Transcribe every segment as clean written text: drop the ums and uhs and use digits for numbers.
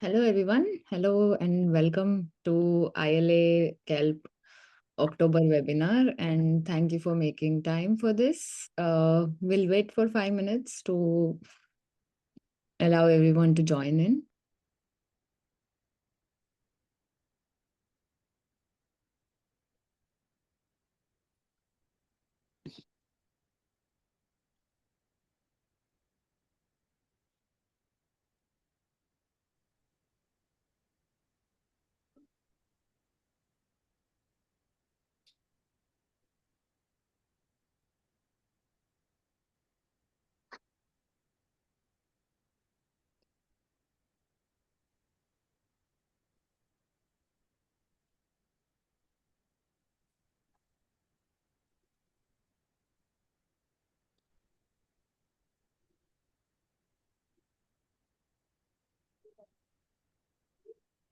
Hello, everyone. Hello, and welcome to ILA Kelp October webinar. And thank you for making time for this. We'll wait for 5 minutes to allow everyone to join in.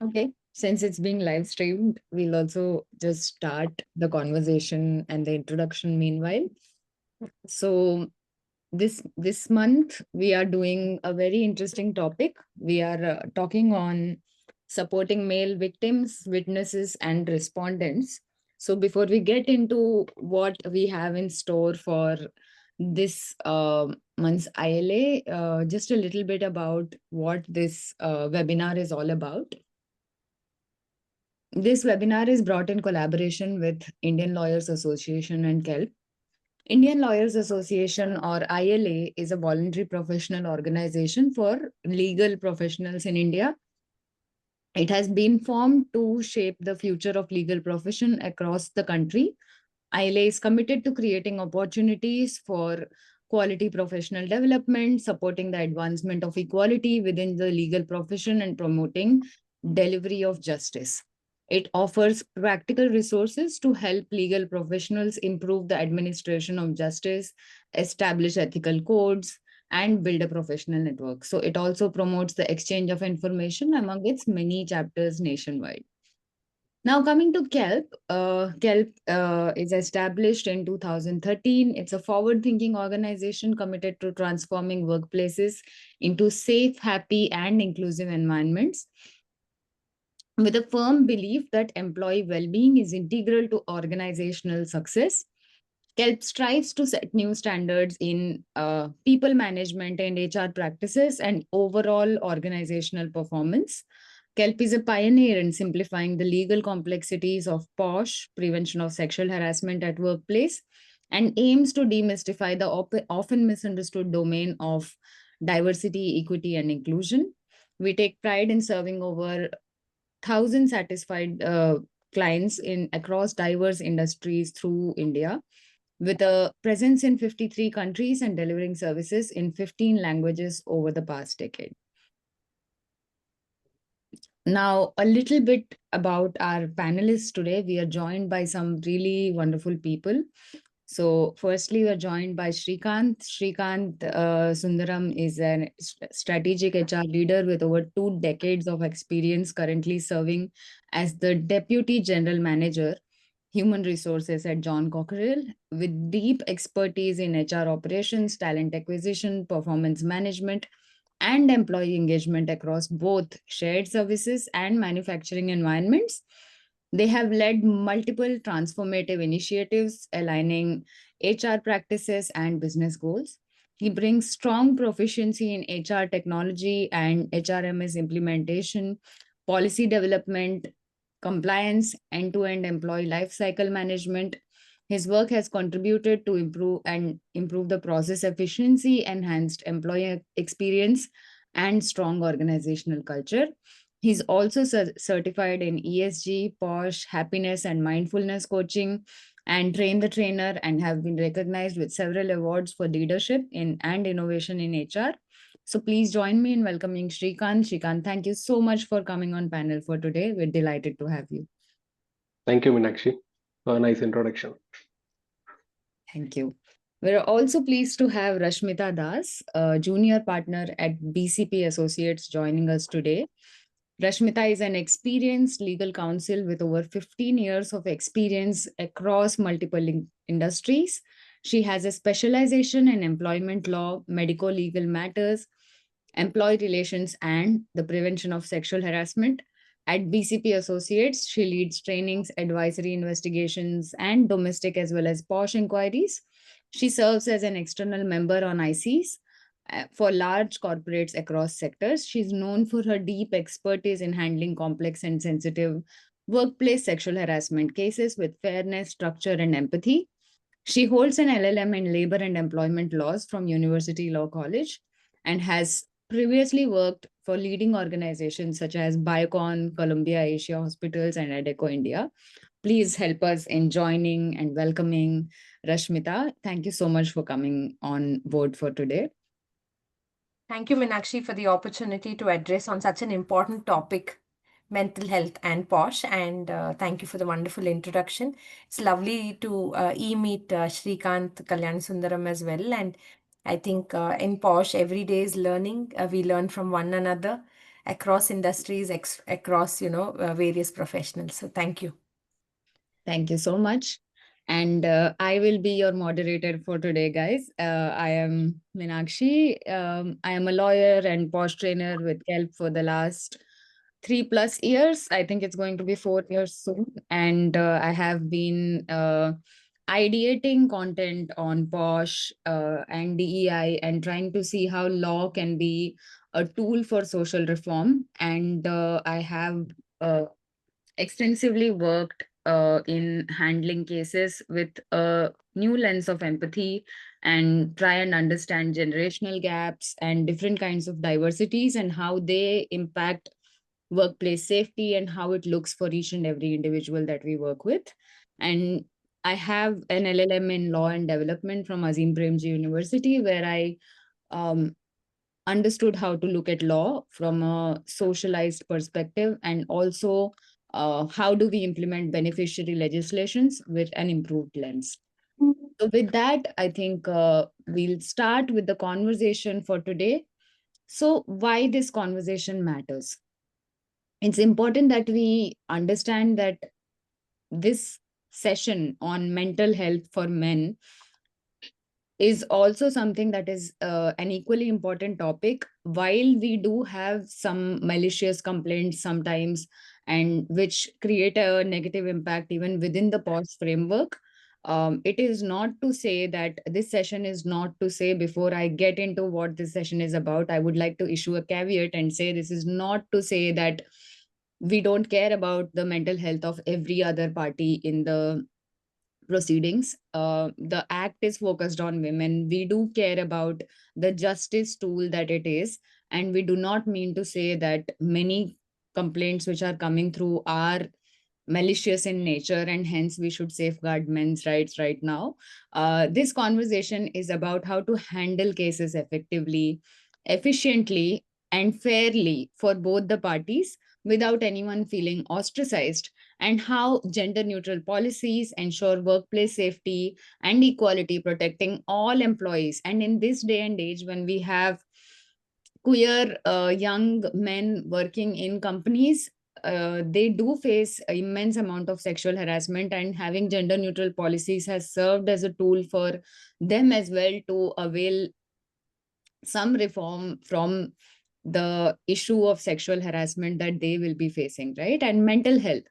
Okay. Since it's being live streamed, we'll also just start the conversation and the introduction meanwhile. So this month we are doing a very interesting topic. We are talking on supporting male victims, witnesses, and respondents. So before we get into what we have in store for this month's ILA, just a little bit about what this webinar is all about. This webinar is brought in collaboration with Indian Lawyers Association and Kelp. Indian Lawyers Association, or ILA, is a voluntary professional organization for legal professionals in India. It has been formed to shape the future of legal profession across the country. ILA is committed to creating opportunities for quality professional development, supporting the advancement of equality within the legal profession, and promoting delivery of justice. It offers practical resources to help legal professionals improve the administration of justice, establish ethical codes, and build a professional network. So it also promotes the exchange of information among its many chapters nationwide. Now, coming to Kelp, Kelp is established in 2013. It's a forward thinking organization committed to transforming workplaces into safe, happy, and inclusive environments, with a firm belief that employee well being is integral to organizational success. Kelp strives to set new standards in people management and HR practices and overall organizational performance. Kelp is a pioneer in simplifying the legal complexities of PoSH, prevention of sexual harassment at workplace, and aims to demystify the often misunderstood domain of diversity, equity, and inclusion. We take pride in serving over 1,000 satisfied clients in across diverse industries through India, with a presence in 53 countries and delivering services in 15 languages over the past decade. Now, a little bit about our panelists today. We are joined by some really wonderful people. So, firstly, we're joined by Shrikant. Shrikant Sundaram is a strategic HR leader with over 2 decades of experience, currently serving as the Deputy General Manager, Human Resources at John Cockerell, with deep expertise in HR operations, talent acquisition, performance management, and employee engagement across both shared services and manufacturing environments. They have led multiple transformative initiatives aligning HR practices and business goals. He brings strong proficiency in HR technology and HRMS implementation, policy development, compliance, end-to-end employee lifecycle management. His work has contributed to improve the process efficiency, enhanced employee experience, and strong organizational culture. He's also certified in ESG, PoSH, happiness, and mindfulness coaching, and train the trainer, and have been recognized with several awards for leadership in and innovation in HR. So please join me in welcoming Shrikant. Shrikant, thank you so much for coming on panel for today. We're delighted to have you. Thank you, Meenakshi, for a nice introduction. Thank you. We're also pleased to have Rashmita Das, a junior partner at BCP Associates, joining us today. Rashmita is an experienced legal counsel with over 15 years of experience across multiple industries. She has a specialization in employment law, medico legal matters, employee relations, and the prevention of sexual harassment. At BCP Associates, she leads trainings, advisory investigations, and domestic as well as PoSH inquiries. She serves as an external member on ICs for large corporates across sectors. She's known for her deep expertise in handling complex and sensitive workplace sexual harassment cases with fairness, structure, and empathy. She holds an LLM in labor and employment laws from University Law College and has previously worked for leading organizations such as Biocon, Columbia Asia Hospitals, and Adeco India. Please help us in joining and welcoming Rashmita. Thank you so much for coming on board for today. Thank you, Meenakshi, for the opportunity to address on such an important topic, mental health and PoSH. And thank you for the wonderful introduction. It's lovely to e-meet Shrikant Kalyan as well. And I think in PoSH, every day is learning. We learn from one another across industries, across, various professionals. So thank you. Thank you so much. And I will be your moderator for today, guys. I am Meenakshi. I am a lawyer and PoSH trainer with Kelp for the last 3+ years. I think it's going to be 4 years soon. And I have been ideating content on PoSH and DEI and trying to see how law can be a tool for social reform. And I have extensively worked in handling cases with a new lens of empathy and try and understand generational gaps and different kinds of diversities and how they impact workplace safety and how it looks for each and every individual that we work with. And I have an LLM in law and development from Azim Premji University, where I um, understood how to look at law from a socialized perspective, and also how do we implement beneficiary legislations with an improved lens. So with that, I think we'll start with the conversation for today. So why this conversation matters? It's important that we understand that this session on mental health for men is also something that is an equally important topic. While we do have some malicious complaints sometimes, and which create a negative impact even within the POS framework, it is not to say that this session is not to say, before I get into what this session is about, I would like to issue a caveat and say this is not to say that we don't care about the mental health of every other party in the proceedings. The act is focused on women. We do care about the justice tool that it is. And we do not mean to say that many complaints which are coming through are malicious in nature, and hence we should safeguard men's rights right now. This conversation is about how to handle cases effectively, efficiently, and fairly for both the parties without anyone feeling ostracized, and how gender neutral policies ensure workplace safety and equality, protecting all employees. And in this day and age, when we have queer young men working in companies, they do face immense amount of sexual harassment, and having gender neutral policies has served as a tool for them as well to avail some reform from the issue of sexual harassment that they will be facing, right? And mental health.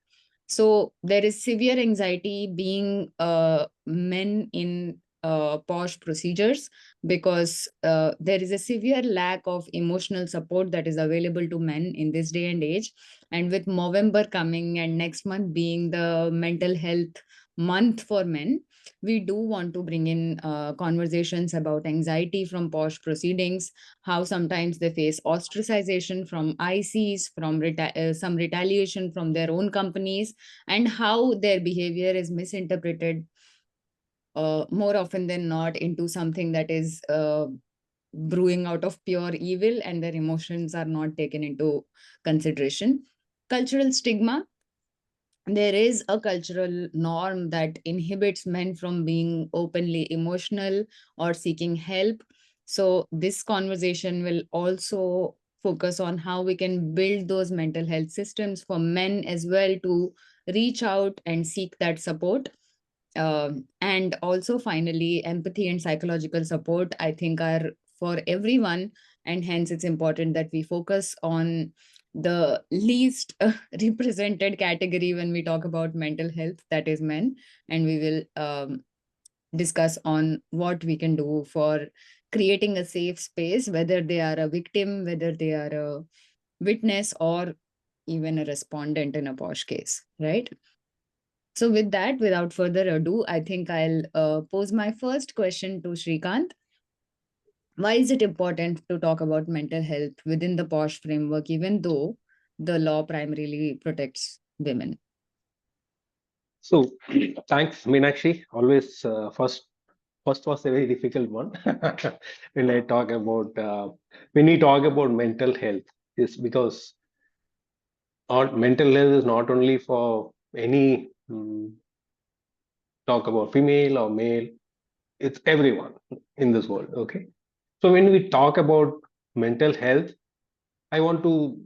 So there is severe anxiety being men in PoSH procedures, because there is a severe lack of emotional support that is available to men in this day and age. And with November coming and next month being the mental health month for men, we do want to bring in conversations about anxiety from PoSH proceedings, how sometimes they face ostracization from ICs, from some retaliation from their own companies, and how their behavior is misinterpreted more often than not into something that is brewing out of pure evil, and their emotions are not taken into consideration. Cultural stigma. There is a cultural norm that inhibits men from being openly emotional or seeking help. So, this conversation will also focus on how we can build those mental health systems for men as well to reach out and seek that support. And also, finally, empathy and psychological support, I think, are for everyone. and hence it's important that we focus on the least represented category when we talk about mental health, that is men, and we will discuss on what we can do for creating a safe space, whether they are a victim, whether they are a witness, or even a respondent in a PoSH case, right? So with that, without further ado, I think I'll pose my first question to Shrikant. Why is it important to talk about mental health within the PoSH framework, even though the law primarily protects women? So thanks, Meenakshi. Always first was a very difficult one when I talk about when we talk about mental health, is because mental health is not only for any talk about female or male, it's everyone in this world. Okay, so when we talk about mental health, I want to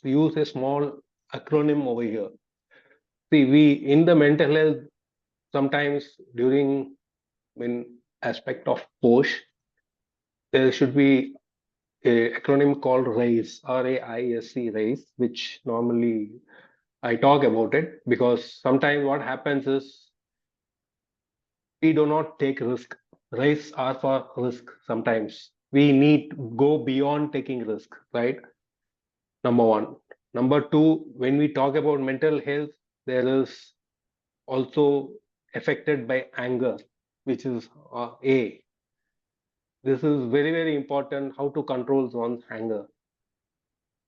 use a small acronym over here. See, we in the mental health sometimes during when aspect of PoSH, there should be a acronym called RAISE, RAISE, RAISE, which normally I talk about it because sometimes what happens is we do not take risk. RAISE are for risk. Sometimes we need to go beyond taking risk, right? Number one. Number two, when we talk about mental health, there is also affected by anger, which is A. This is very, very important how to control one's anger.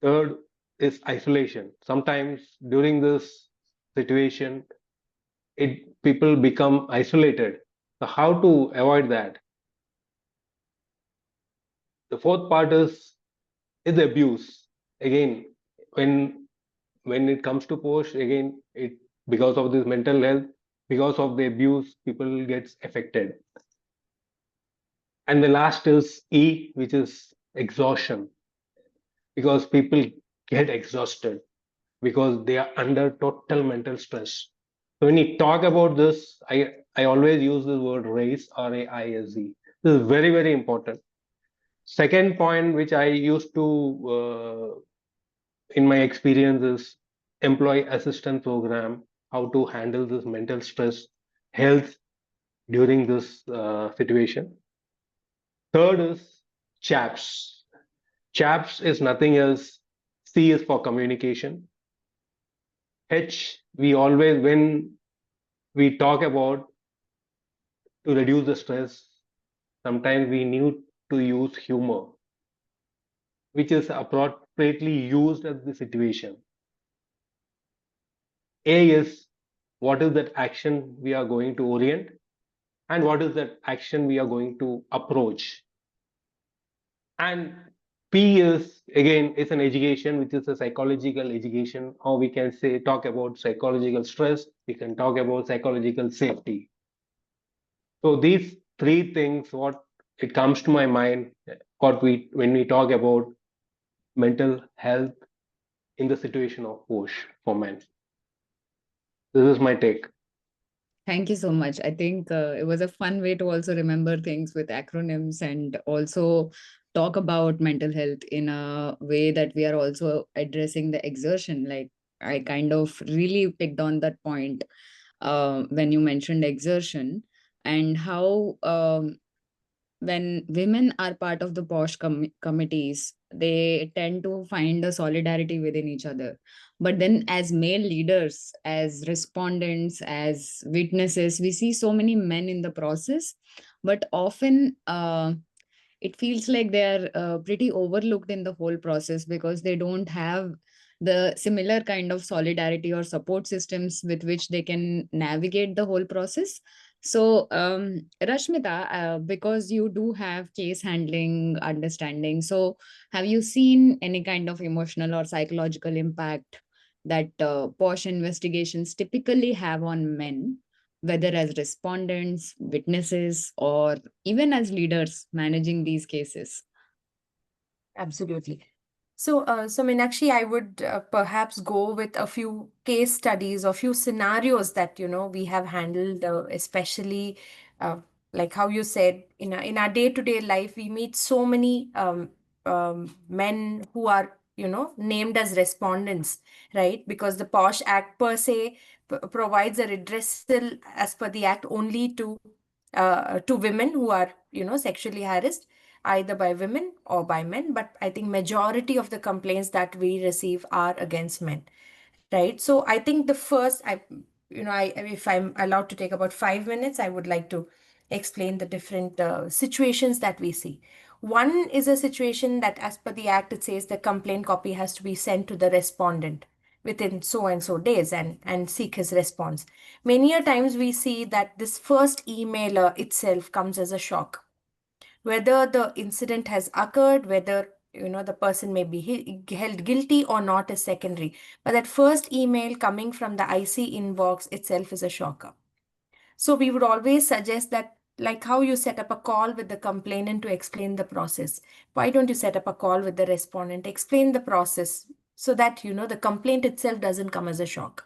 Third is isolation. Sometimes during this situation, people become isolated. So how to avoid that? The fourth part is abuse. Again, when it comes to PoSH, again, it because of this mental health, because of the abuse, people gets affected. And the last is E, which is exhaustion, because people get exhausted because they are under total mental stress. So when you talk about this, I always use the word RAISE, RAISE. This is very, very important. Second point, which I used to, in my experience, is employee assistance program, how to handle this mental stress, health during this situation. Third is CHAPS. CHAPS is nothing else. C is for communication. H, we always, when we talk about to reduce the stress, sometimes we need to use humor, which is appropriately used at the situation. A is what is that action we are going to orient, and what is that action we are going to approach. And P is again is an education, which is a psychological education, or we can say talk about psychological stress, we can talk about psychological safety. So these three things, what it comes to my mind, when we talk about mental health in the situation of PoSH for men. This is my take. Thank you so much. I think it was a fun way to also remember things with acronyms and also talk about mental health in a way that we are also addressing the exertion. Like, I kind of really picked on that point when you mentioned exertion and how when women are part of the PoSH committees, they tend to find a solidarity within each other. But then, as male leaders, as respondents, as witnesses, we see so many men in the process. But often, it feels like they are pretty overlooked in the whole process because they don't have the similar kind of solidarity or support systems with which they can navigate the whole process. So, Rashmita, because you do have case handling understanding, so have you seen any kind of emotional or psychological impact that PoSH investigations typically have on men, whether as respondents, witnesses, or even as leaders managing these cases? Absolutely. So Meenakshi, I would perhaps go with a few case studies or few scenarios that, we have handled, especially like how you said, in our day-to-day life, we meet so many men who are, named as respondents, right? Because the PoSH Act per se provides a redressal as per the Act only to women who are, sexually harassed either by women or by men. But I think majority of the complaints that we receive are against men, right? So I think the first, if I'm allowed to take about 5 minutes, I would like to explain the different situations that we see. One is a situation that, as per the Act, it says the complaint copy has to be sent to the respondent within so and so days and seek his response. Many a times we see that this first emailer itself comes as a shock. Whether the incident has occurred, whether the person may be held guilty or not is secondary. But that first email coming from the IC inbox itself is a shocker. So we would always suggest that, like how you set up a call with the complainant to explain the process, why don't you set up a call with the respondent, explain the process so that the complaint itself doesn't come as a shock,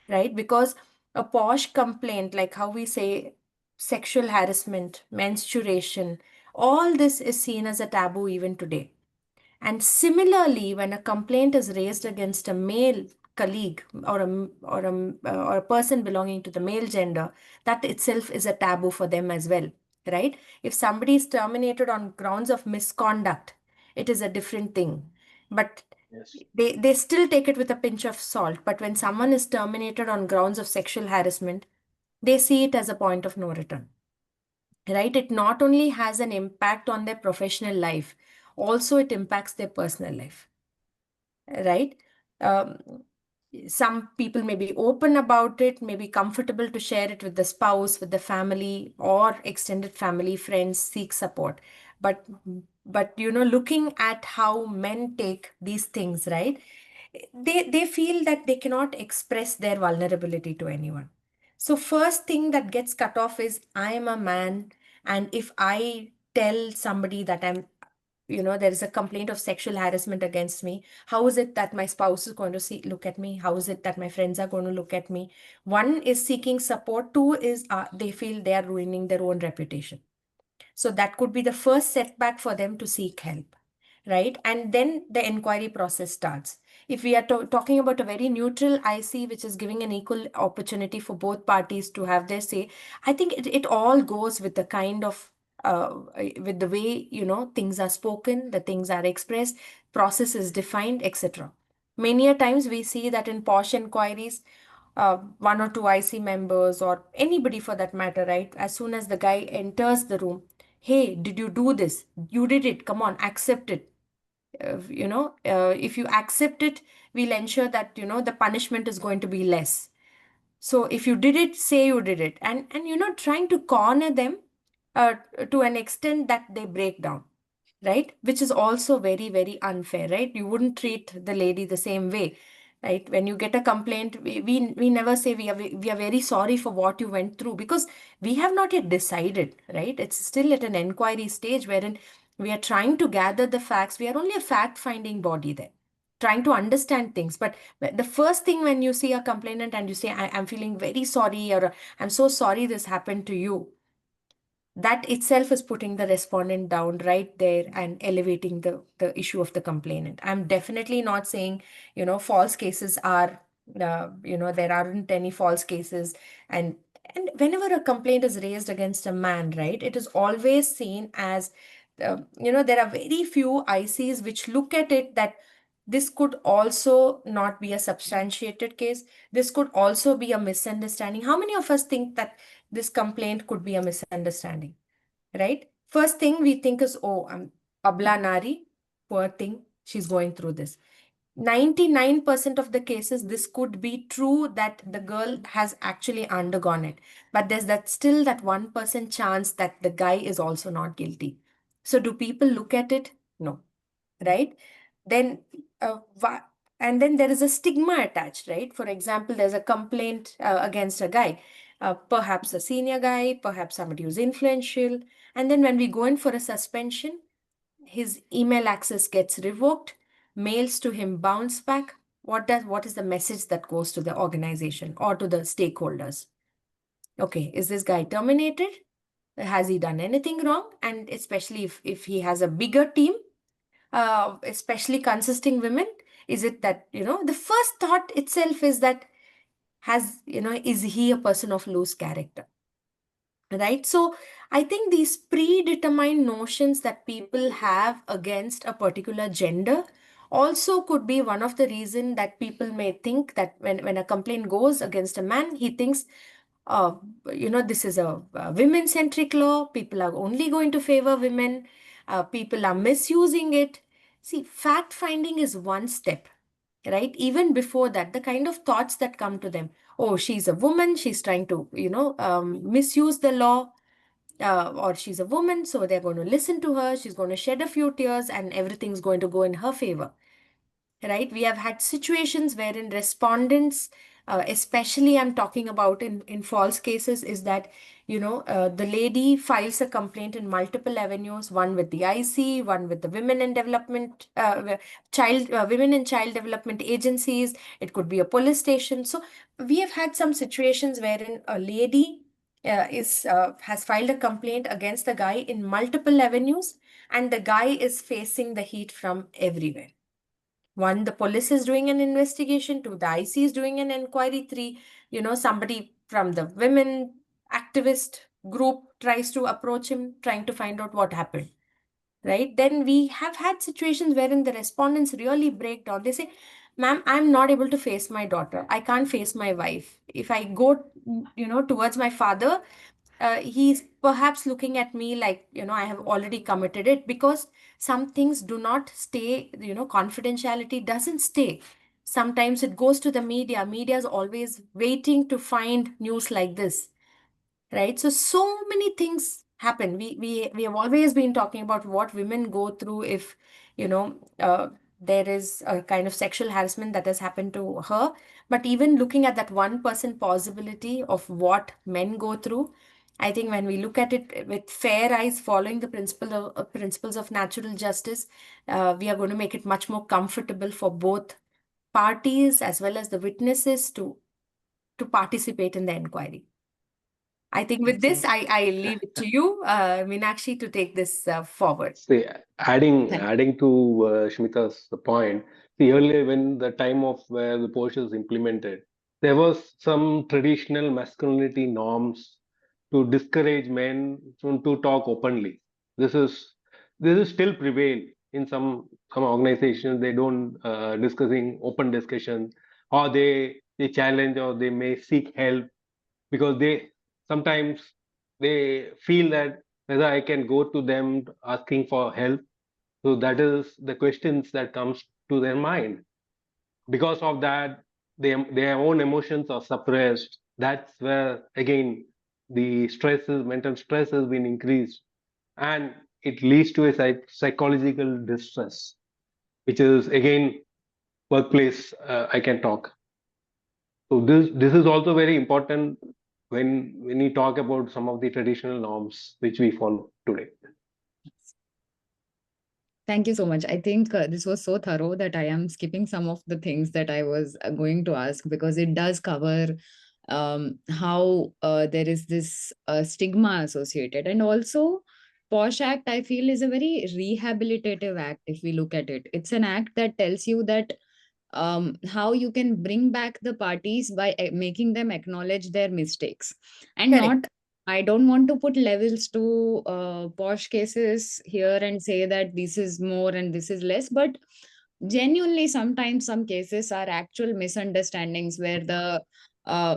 right? Because a PoSH complaint, like how we say sexual harassment, menstruation, all this is seen as a taboo even today. And similarly, when a complaint is raised against a male colleague or a person belonging to the male gender, that itself is a taboo for them as well, right? If somebody is terminated on grounds of misconduct, it is a different thing. But Yes. they still take it with a pinch of salt. But when someone is terminated on grounds of sexual harassment, they see it as a point of no return, right? It not only has an impact on their professional life, also it impacts their personal life, right? Um, some people may be open about it, may be comfortable to share it with the spouse, with the family, or extended family, friends, seek support. But looking at how men take these things, right? They feel that they cannot express their vulnerability to anyone. So first thing that gets cut off is, I am a man, and if I tell somebody that there is a complaint of sexual harassment against me, how is it that my spouse is going to look at me? How is it that my friends are going to look at me? One is seeking support. Two is they feel they are ruining their own reputation. So that could be the first setback for them to seek help, right? And then the inquiry process starts. If we are talking about a very neutral IC, which is giving an equal opportunity for both parties to have their say, I think it all goes with the kind of with the way things are spoken, the things are expressed, process is defined, etc. Many a times we see that in PoSH inquiries, one or two IC members or anybody for that matter, right? As soon as the guy enters the room, hey, did you do this? You did it. Come on, accept it. If you accept it, we'll ensure that, the punishment is going to be less. So if you did it, say you did it. And trying to corner them to an extent that they break down, right? Which is also very, very unfair, right? You wouldn't treat the lady the same way, right? When you get a complaint, we never say we are very sorry for what you went through, because we have not yet decided, right? It's still at an inquiry stage wherein we are trying to gather the facts. We are only a fact-finding body there, trying to understand things. But the first thing when you see a complainant and you say, I'm feeling very sorry, or I'm so sorry this happened to you, that itself is putting the respondent down right there and elevating the issue of the complainant. I'm definitely not saying, false cases are, there aren't any false cases. And whenever a complaint is raised against a man, right, it is always seen as, there are very few ICs which look at it that this could also not be a substantiated case. This could also be a misunderstanding. How many of us think that this complaint could be a misunderstanding, right? First thing we think is, oh, Abla Nari, poor thing, she's going through this. 99% of the cases, this could be true that the girl has actually undergone it. But there's still that 1% chance that the guy is also not guilty. So do people look at it? No, right? Then, and then there is a stigma attached, right? For example, there's a complaint against a guy, perhaps a senior guy, perhaps somebody who's influential. And then when we go in for a suspension, his email access gets revoked, mails to him bounce back. What is the message that goes to the organization or to the stakeholders? Okay, is this guy terminated? Has he done anything wrong? And especially if he has a bigger team, especially consisting women? Is it that, the first thought itself is that, is he a person of loose character? Right? So I think these predetermined notions that people have against a particular gender also could be one of the reason that people may think that when a complaint goes against a man, he thinks, uh, this is a women-centric law. People are only going to favor women. People are misusing it. See, fact finding is one step, right? Even before that, the kind of thoughts that come to them, oh, she's a woman, she's trying to, misuse the law, or she's a woman, so they're going to listen to her, she's going to shed a few tears, and everything's going to go in her favor. Right? We have had situations wherein respondents, especially I'm talking about in false cases, is that, the lady files a complaint in multiple avenues, one with the IC, one with the women and development, women and child development agencies. It could be a police station. So we have had some situations wherein a lady has filed a complaint against the guy in multiple avenues, and the guy is facing the heat from everywhere. One, the police is doing an investigation. Two, the IC is doing an inquiry. Three, somebody from the women activist group tries to approach him, trying to find out what happened. Right? Then we have had situations wherein the respondents really break down. They say, ma'am, I'm not able to face my daughter. I can't face my wife. If I go, towards my father, he's perhaps looking at me like, I have already committed it, because some things do not stay, confidentiality doesn't stay. Sometimes it goes to the media. Media is always waiting to find news like this, right? So many things happen. We have always been talking about what women go through if, there is a kind of sexual harassment that has happened to her. But even looking at that 1% possibility of what men go through, I think when we look at it with fair eyes, following the principles of natural justice, we are going to make it much more comfortable for both parties as well as the witnesses to participate in the inquiry. I think with this, I leave it to you, Meenakshi, to take this forward. See, adding Thank- adding to Shmita's point, see earlier when the time of where the PoSH is implemented, there was some traditional masculinity norms to discourage men to talk openly. This is this is still prevail in some organizations. They don't discussing open discussion, or they challenge or they may seek help because they sometimes they feel that whether I can go to them asking for help. So that is the questions that comes to their mind. Because of that, their own emotions are suppressed. That's where again the mental stress has been increased, and it leads to a psychological distress, which is again workplace. I can talk. So this is also very important when we talk about some of the traditional norms which we follow today. Thank you so much. I think this was so thorough that I am skipping some of the things that I was going to ask, because it does cover how there is this stigma associated. And also, PoSH Act, I feel, is a very rehabilitative act if we look at it. It's an act that tells you that how you can bring back the parties by making them acknowledge their mistakes, and not, Correct. I don't want to put levels to PoSH cases here and say that this is more and this is less, but genuinely sometimes some cases are actual misunderstandings where the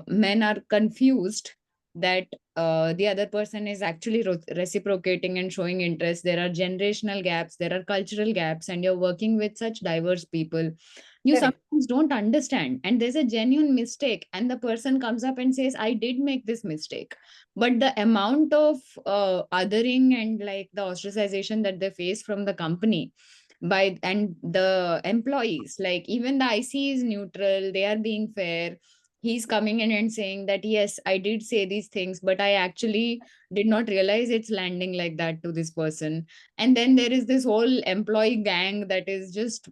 men are confused that the other person is actually reciprocating and showing interest. There are generational gaps, there are cultural gaps, and you're working with such diverse people. You Correct. sometimes don't understand, and there's a genuine mistake, and the person comes up and says, I did make this mistake. But the amount of othering and like the ostracization that they face from the company by and the employees, like even the IC is neutral, they are being fair. He's coming in and saying that yes, I did say these things, but I actually did not realize it's landing like that to this person. And then there is this whole employee gang that is just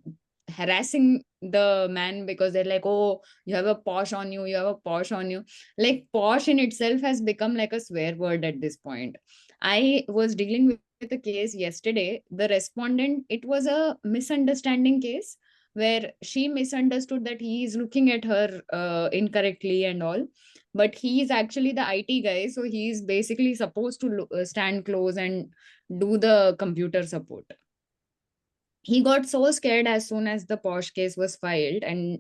harassing the man because they're like, oh, you have a PoSH on you, you have a PoSH on you. Like PoSH in itself has become like a swear word at this point. I was dealing with a case yesterday. The respondent, it was a misunderstanding case where she misunderstood that he is looking at her incorrectly and all. But he is actually the IT guy. So he is basically supposed to stand close and do the computer support. He got so scared as soon as the PoSH case was filed, and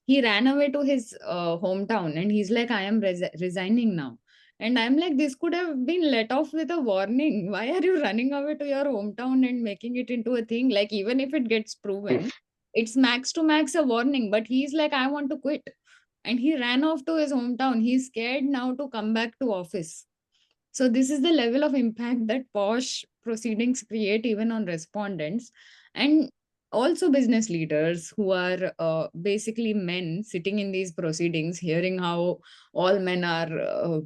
he ran away to his hometown, and he's like, I am resigning now. And I'm like, this could have been let off with a warning. Why are you running away to your hometown and making it into a thing? Like, even if it gets proven, it's max to max a warning. But he's like, I want to quit. And he ran off to his hometown. He's scared now to come back to office. So this is the level of impact that PoSH proceedings create even on respondents, and also business leaders who are basically men sitting in these proceedings, hearing how all men are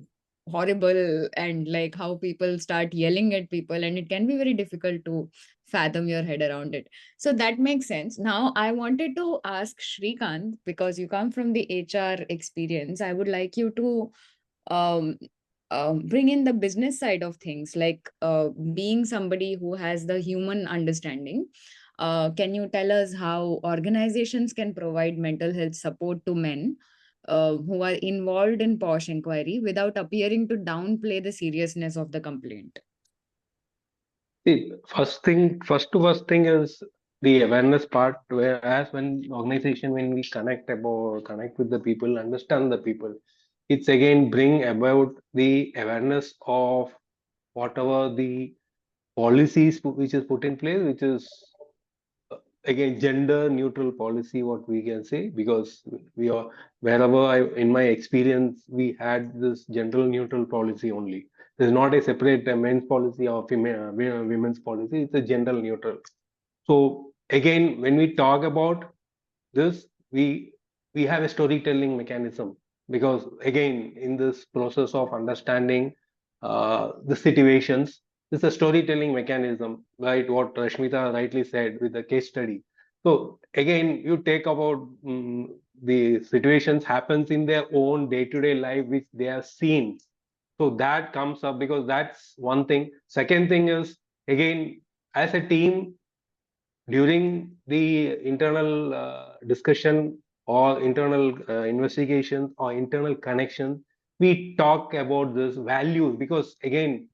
horrible, and like how people start yelling at people, and it can be very difficult to fathom your head around it. So that makes sense. Now I wanted to ask Shrikant, because you come from the HR experience, I would like you to um, bring in the business side of things, like being somebody who has the human understanding. Can you tell us how organizations can provide mental health support to men who are involved in PoSH inquiry without appearing to downplay the seriousness of the complaint? See, first thing is the awareness part, whereas when organization, when we connect with the people, understand the people, it's again bring about the awareness of whatever the policies which is put in place, which is again gender neutral policy, what we can say, because we are wherever in my experience we had this gender neutral policy only. There's not a separate men's policy or female women's policy. It's a gender neutral. So again, when we talk about this, we have a storytelling mechanism, because again in this process of understanding the situations, it's a storytelling mechanism, right? What Rashmita rightly said with the case study. So again, you take about the situations happens in their own day-to-day life which they have seen. So that comes up, because that's one thing. Second thing is, again, as a team, during the internal discussion or internal investigations or internal connection, we talk about this values, because again,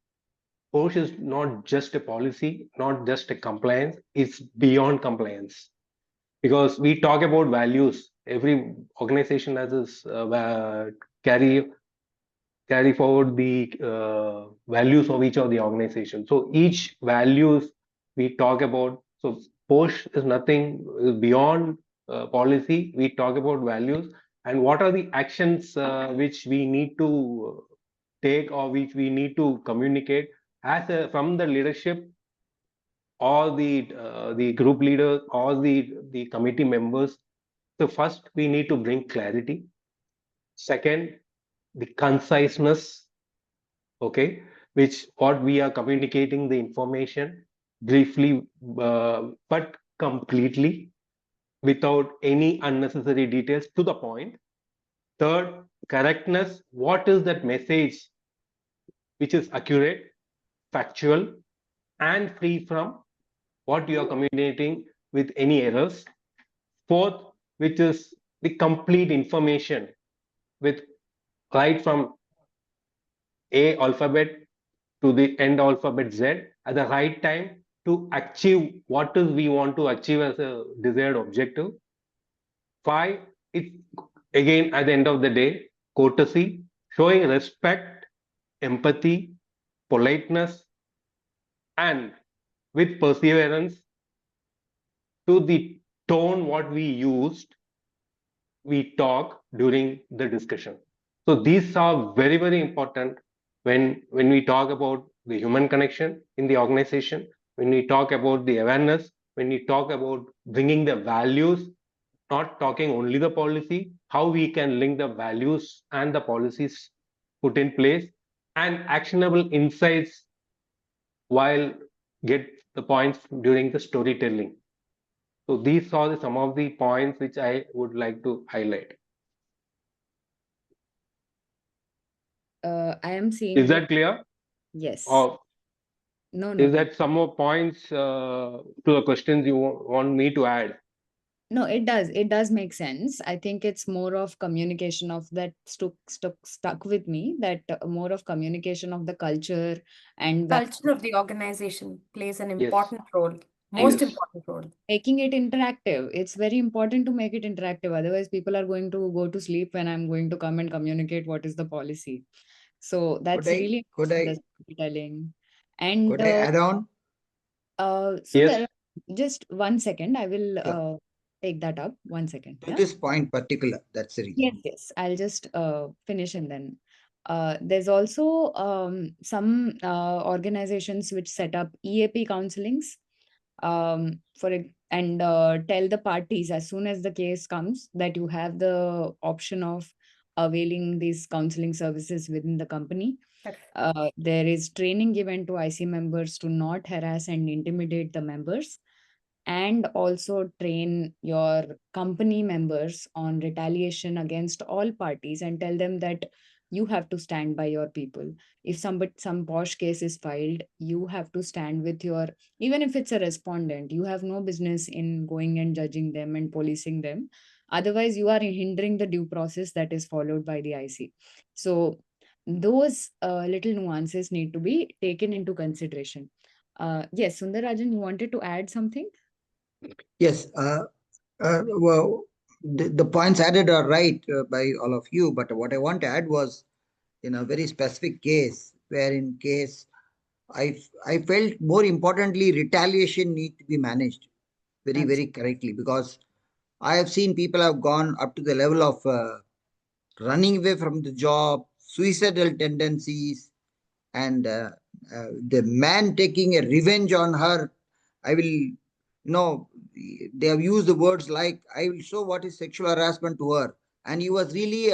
PoSH is not just a policy, not just a compliance, it's beyond compliance. Because we talk about values, every organization has this carry forward the values of each of the organization. So each values we talk about. So PoSH is nothing beyond policy. We talk about values and what are the actions which we need to take, or which we need to communicate from the leadership or the group leaders or the committee members. So first we need to bring clarity. Second, the conciseness, okay, which what we are communicating the information briefly, but completely, without any unnecessary details, to the point. Third, correctness, what is that message which is accurate, factual, and free from what you are communicating with any errors. Fourth, which is the complete information, with right from A alphabet to the end alphabet Z at the right time to achieve what is we want to achieve as a desired objective. Five, it's again at the end of the day, courtesy, showing respect, empathy, politeness, and with perseverance to the tone what we used, we talk during the discussion. So these are very, very important when we talk about the human connection in the organization, when we talk about the awareness, when we talk about bringing the values, not talking only the policy, how we can link the values and the policies put in place, and actionable insights while get the points during the storytelling. So these are some of the points which I would like to highlight. I am seeing Is this. that clear? Yes. Or No, Is no. that some more points to the questions you want me to add? No, it does. It does make sense. I think it's more of communication of that stuck with me, that more of communication of the culture and Culture of the organization plays an Yes, important role, most yes. important role. making it interactive. It's very important to make it interactive. Otherwise, people are going to go to sleep when I'm going to come and communicate what is the policy. So Could that's I really could the I storytelling. And could I add on Yes, Sundar, just 1 second. I will to take that up. 1 second. Yeah. this point particular? That's the reason. Yes, yes. I'll just finish and then. There's also some organizations which set up EAP counselings and tell the parties as soon as the case comes that you have the option of availing these counseling services within the company. Correct. There is training given to IC members to not harass and intimidate the members, and also train your company members on retaliation against all parties and tell them that you have to stand by your people. If some posh case is filed, you have to stand with your, even if it's a respondent, you have no business in going and judging them and policing them. Otherwise you are hindering the due process that is followed by the IC. So those little nuances need to be taken into consideration. Yes, Sundarajan, you wanted to add something? Yes. Well, the points added are right by all of you, but what I want to add was in a very specific case, where in case I felt more importantly retaliation need to be managed very very Absolutely. correctly, because I have seen people have gone up to the level of running away from the job, suicidal tendencies, and the man taking a revenge on her. I will, they have used the words like, I will show what is sexual harassment to her. And he was really,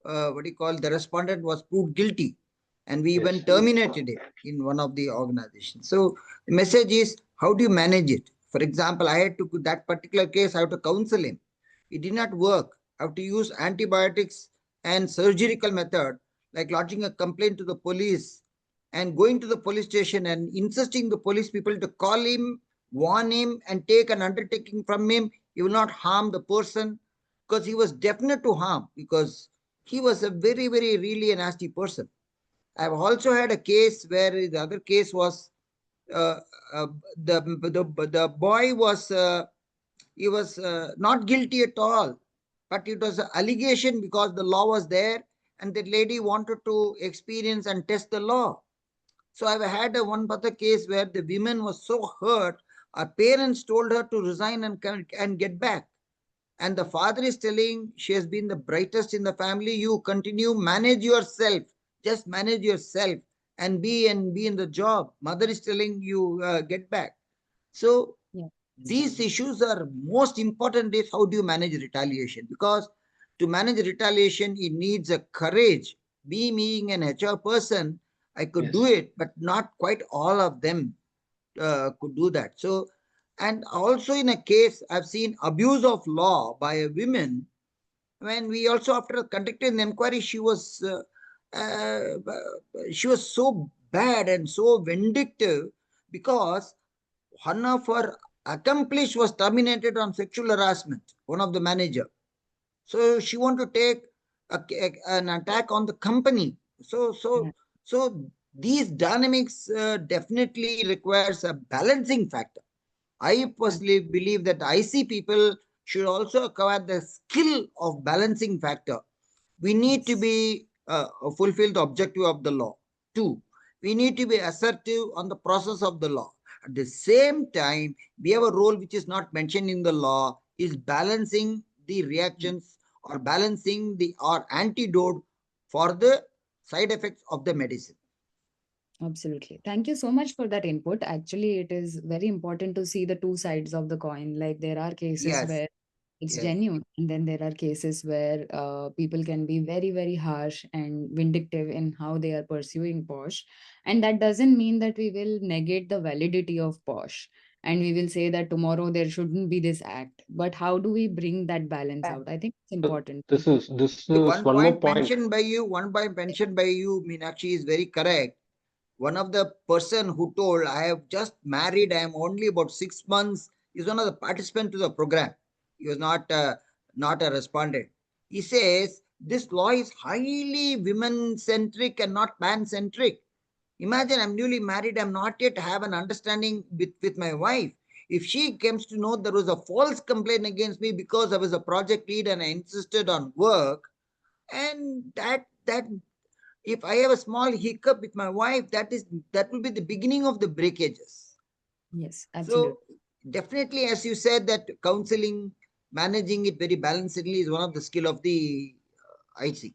what do you call, the respondent was proved guilty. And we yes, even terminated it in one of the organizations. So the message is, how do you manage it? For example, I had to, that particular case, I have to counsel him. It did not work. I have to use antibiotics and surgical method, like lodging a complaint to the police and going to the police station and insisting the police people to call him, warn him, and take an undertaking from him. He will not harm the person, because he was definite to harm, because he was a very, very, really a nasty person. I've also had a case where the other case was uh, uh, the boy was he was not guilty at all, but it was an allegation because the law was there, and the lady wanted to experience and test the law. So I've had a one other case where the woman was so hurt, her parents told her to resign and get back. And the father is telling, she has been the brightest in the family. You continue, manage yourself, just manage yourself and be in the job. Mother is telling you, get back. So Yeah. these issues are most important is how do you manage retaliation, because to manage retaliation it needs a courage. Me being an HR person, I could do yes. it, but not quite all of them could do that. So, and also in a case I've seen abuse of law by a woman, when we also after conducting an inquiry, uh, she was so bad and so vindictive, because one of her accomplished was terminated on sexual harassment, one of the manager. So she want to take an attack on the company. So Yeah. so so these dynamics definitely requires a balancing factor. I Yeah. personally believe that IC people should also acquire the skill of balancing factor. We need to Yes. be fulfill the objective of the law. Two, we need to be assertive on the process of the law. At the same time, we have a role which is not mentioned in the law, is balancing the reactions or balancing the or antidote for the side effects of the medicine. Absolutely. Thank you so much for that input. Actually, it is very important to see the two sides of the coin. Like there are cases Yes, where it's yes. genuine, and then there are cases where people can be very, very harsh and vindictive in how they are pursuing PoSH. And that doesn't mean that we will negate the validity of PoSH and we will say that tomorrow there shouldn't be this act. But how do we bring that balance out? I think it's So important. this The is one one more point point. mentioned by you, Meenakshi, is very correct. One of the person who told, I have just married, I am only about 6 months, is one of the participants to the program. He was not a respondent. He says this law is highly women centric and not man centric. Imagine I'm newly married, I'm not yet have an understanding with my wife. If she comes to know there was a false complaint against me because I was a project lead and I insisted on work, and that if I have a small hiccup with my wife, that will be the beginning of the breakages. Yes, absolutely. So definitely, as you said, that counseling, managing it very balancedly is one of the skill of the IC.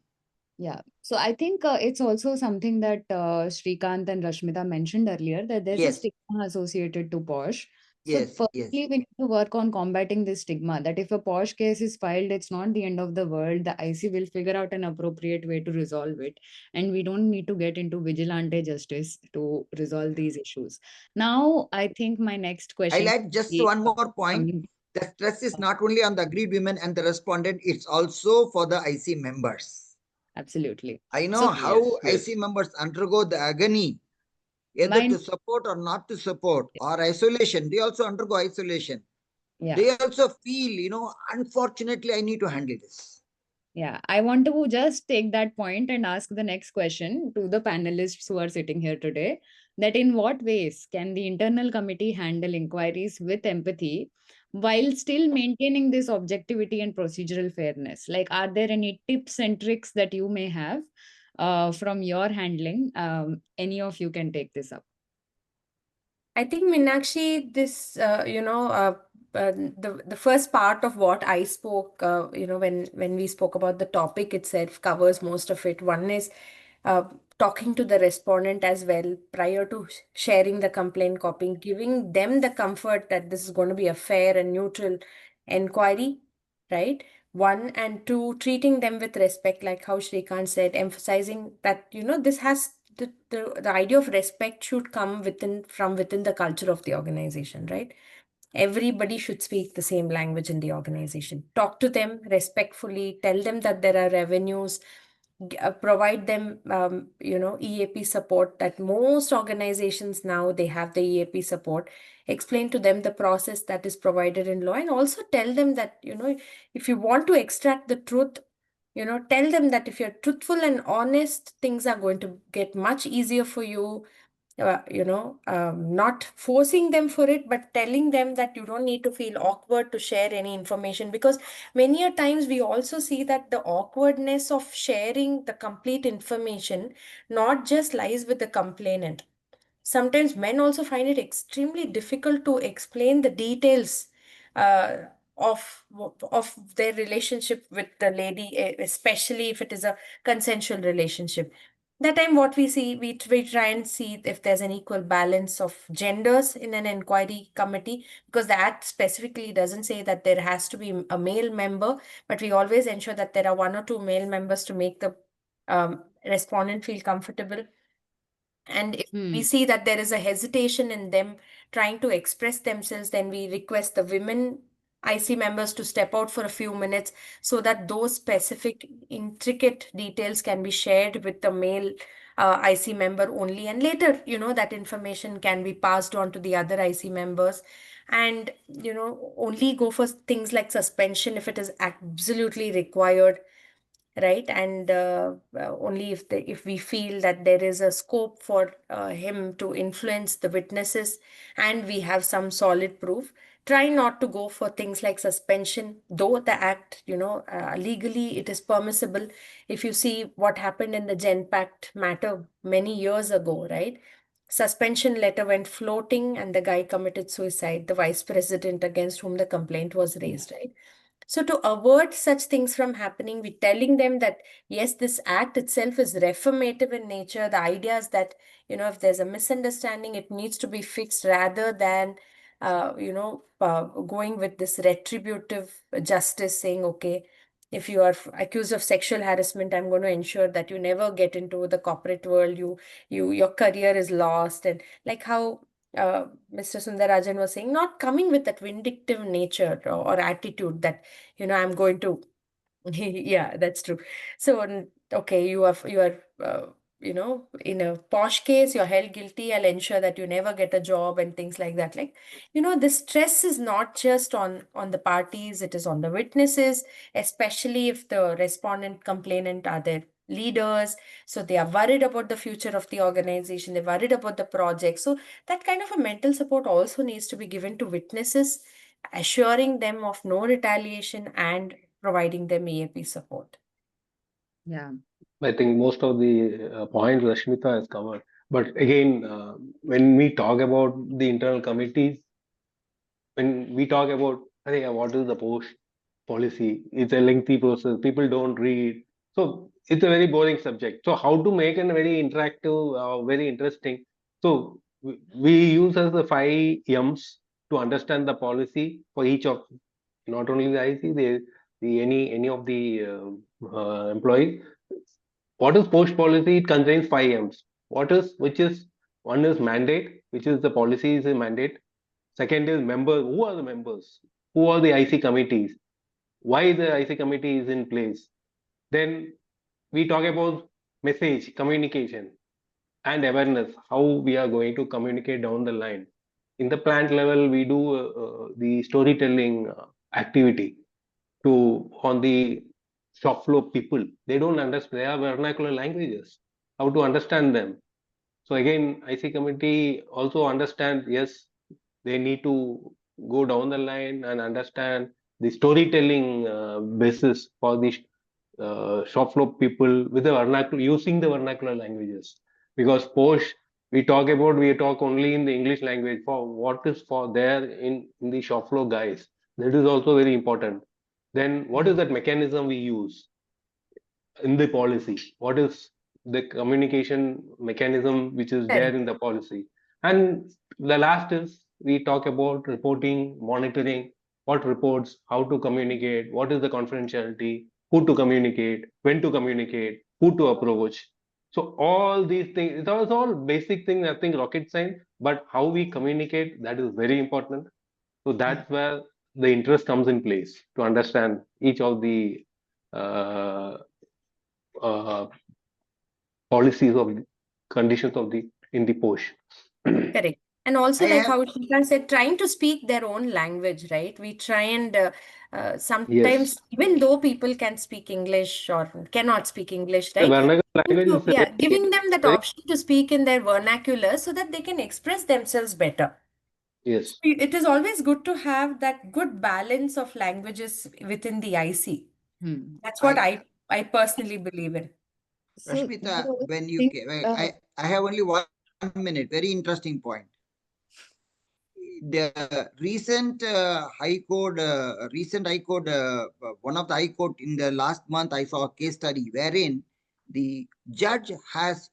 Yeah. So I think it's also something that Shrikant and Rashmita mentioned earlier, that there's a Yes, stigma associated to PoSH. So yes, firstly, yes. we need to work on combating this stigma, that if a PoSH case is filed, it's not the end of the world. The IC will figure out an appropriate way to resolve it. And we don't need to get into vigilante justice to resolve these issues. Now, I think my next I'll question add just is one more point. coming. The stress is not only on the agreed women and the respondent, it's also for the IC members. Absolutely. I know So how Yes. IC members undergo the agony, either my to support or not to support, or isolation. They also undergo isolation. yeah. They also feel, unfortunately, I need to handle this. Yeah, I want to just take that point and ask the next question to the panelists who are sitting here today, that in what ways can the internal committee handle inquiries with empathy while still maintaining this objectivity and procedural fairness? Like, are there any tips and tricks that you may have from your handling? Any of you can take this up. I think Meenakshi, this the first part of what I spoke, when we spoke about the topic itself, covers most of it. One is uh, talking to the respondent as well prior to sharing the complaint copy, giving them the comfort that this is going to be a fair and neutral inquiry, right? One, and two, treating them with respect, like how Shrikant said, emphasizing that this has the idea of respect should come from within the culture of the organization, right? Everybody should speak the same language in the organization. Talk to them respectfully, tell them that there are revenues, provide them EAP support. That most organizations now, they have the EAP support. Explain to them the process that is provided in law, and also tell them that if you want to extract the truth, tell them that if you're truthful and honest, things are going to get much easier for you. Not forcing them for it, but telling them that you don't need to feel awkward to share any information, because many a times we also see that the awkwardness of sharing the complete information not just lies with the complainant. Sometimes men also find it extremely difficult to explain the details uh, of their relationship with the lady, especially if it is a consensual relationship. That time, what we see, we try and see if there's an equal balance of genders in an inquiry committee, because the act specifically doesn't say that there has to be a male member, but we always ensure that there are one or two male members to make the respondent feel comfortable. And if we Hmm. see that there is a hesitation in them trying to express themselves, then we request the women IC members to step out for a few minutes, so that those specific intricate details can be shared with the male IC member only. And later, that information can be passed on to the other IC members. And, only go for things like suspension if it is absolutely required, right? And only if we feel that there is a scope for him to influence the witnesses and we have some solid proof. Try not to go for things like suspension, though the act, legally it is permissible. If you see what happened in the Genpact matter many years ago, right? Suspension letter went floating and the guy committed suicide, the vice president against whom the complaint was raised, right? So to avert such things from happening, we're telling them that, yes, this act itself is reformative in nature. The idea is that, if there's a misunderstanding, it needs to be fixed rather than, going with this retributive justice, saying, okay, if you are accused of sexual harassment, I'm going to ensure that you never get into the corporate world. Your career is lost. And like how Mr. Sundarajan was saying, not coming with that vindictive nature or attitude that, I'm going to, yeah, that's true. So, okay, you are in a posh case, you're held guilty. I'll ensure that you never get a job and things like that. Like, the stress is not just on the parties, it is on the witnesses, especially if the respondent, complainant are their leaders. So they are worried about the future of the organization, they're worried about the project. So that kind of a mental support also needs to be given to witnesses, assuring them of no retaliation and providing them EAP support. Yeah. I think most of the points Rashmita has covered. But again, when we talk about the internal committees, when we talk about, I think, what is the PoSH policy? It's a lengthy process. People don't read. So it's a very boring subject. So how to make it very interactive, very interesting? So we use as the 5 M's to understand the policy for each of, not only the IC, any of the employee. What is PoSH policy? It contains 5 M's. Which is one is mandate, which is the policy is a mandate. Second is members. Who are the members? Who are the IC committees? Why the IC committee is in place? Then we talk about message, communication, and awareness. How we are going to communicate down the line. In the plant level, we do the storytelling activity to on the shop floor people. They don't understand. They are vernacular languages. How to understand them? So again, IC committee also understand. Yes, they need to go down the line and understand the storytelling basis for the shop floor people with the vernacular, using the vernacular languages. Because PoSH, we talk only in the English language for what is for there in the shop floor guys. That is also very important. Then what is that mechanism we use in the policy? What is the communication mechanism which is there Correct. in the policy? And the last is we talk about reporting, monitoring, what reports, how to communicate, what is the confidentiality, who to communicate, when to communicate, who to approach. So all these things, it was all basic things, nothing rocket science, but how we communicate, that is very important. So that's where the interest comes in place to understand each of the uh, uh, policies of the conditions of the in the PoSH. Correct. And also, I like have how Shika said, trying to speak their own language, right? We try and Yes, sometimes, even though people can speak English or cannot speak English, the right? vernacular language is Yeah, giving them that very, option to speak in their vernacular so that they can express themselves better. yes. It is always good to have that good balance of languages within the IC. Hmm. That's what I I personally believe in. So Rashmita, I when you think, I have only 1 minute. Very interesting point. The recent high court, one of the high court in the last month, I saw a case study wherein the judge has